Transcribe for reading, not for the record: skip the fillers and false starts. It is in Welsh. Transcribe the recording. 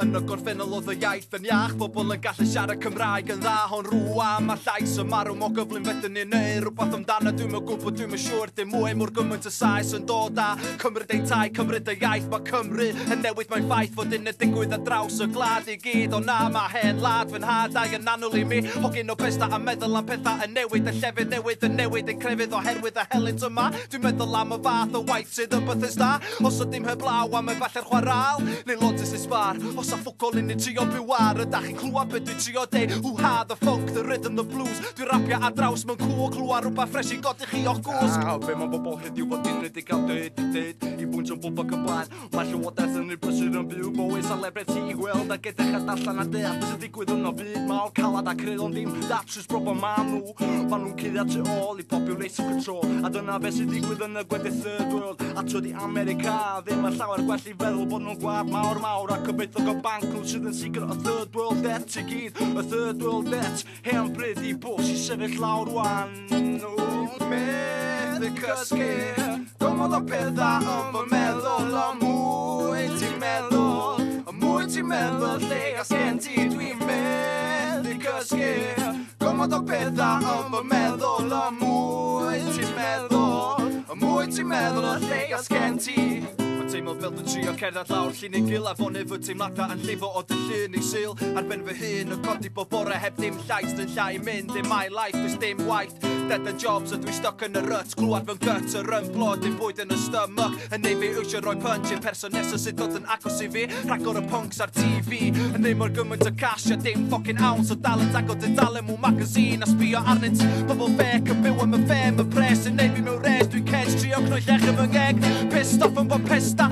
Yn y gorffennol oedd y iaith yn iach, bobl yn gallu siarad Cymraeg yn dda, ond rŵan mae'r llais yn marw mo gyflym fedyn ni neu rhywbeth amdano dwi'm yn gwybod, dwi'm yn siŵr dim mwy mor gymaint y sais yn dod a cymryd ein tai, cymryd y iaith, mae Cymru yn newid mae'n ffaith fod un y digwydd ar draws y glad i gyd, ond na mae hen lad fy'n hadau yn annwl i mi, hogyn o Bethesda a meddwl am pethau yn newid, y llefydd newid ein crefydd oherwydd y helynt yma, dwi'n meddwl am y fath o waith sydd yn Bethesda, os ydym heblaw am efalle'r chwarael, neu lotus isbar, os a ffwcol un i trio byw ar, ydach chi'n clywed beth dwi'n trio deud, who had the funk, the rhythm, the blues, dwi'n rapio ar draws mewn cwl, clywed rhywbeth ffres i godi chi o'ch gwrs. Be mae bobl heddiw fod i'n redig gael dyd, i bwynt o'n bobl cyflaen, mae llywodaeth yn ei brysur yn byw, bywyd celebrity i gweld ac edrych a darllen a deall, beth sy'n digwydd yn o byd, mawr calad a cryl, ond dim datrys broblem ma nhw'n cuddiad tu ôl i population control, a dyna beth sy'n digwydd yn y gwledydd third world, a trwy di America, ddim yn llawer gwell i feddwl bod nhw'n gwlad mawr, a cybeithio go banc nhw sydd yn sigro y third world debt i gyd, y third world debt, hen bryd i bws i sefyll lawr wan. Medd y cysgu, gomod o pethau yn fy meddwl, o mwy ti'n meddwl, lle a sgen ti dwi'n medd i cysgu, gomod o pethau yn fy meddwl, o mwy ti'n meddwl, lle a sgen ti. Teimlo fel dwi'n trio cerdded lawr llun ei gil a fo nefyd teimladau yn llifo o dy llun ei syl ar ben fy hun yn codi bob bore heb dim llais dyn llai mynd in my life does dim waith dead and jobs a dwi stuck yn y rut glwad fe'n gut yr ymplod dim bwyd yn y stomach yn neu fi ywsio roi punch i'r person nesa sydd dod yn agos i fi rhagor y punks ar TV yn neu mor gymaint o cash a dim fucking ounce o dalent ac o dydalen mw magazine a sbio arnynt pobl fec yn byw am y fem y pres yn neu fi mewn res dwi'n cens trio cnoi llech yn fy ngeg pissed off yn bod pesta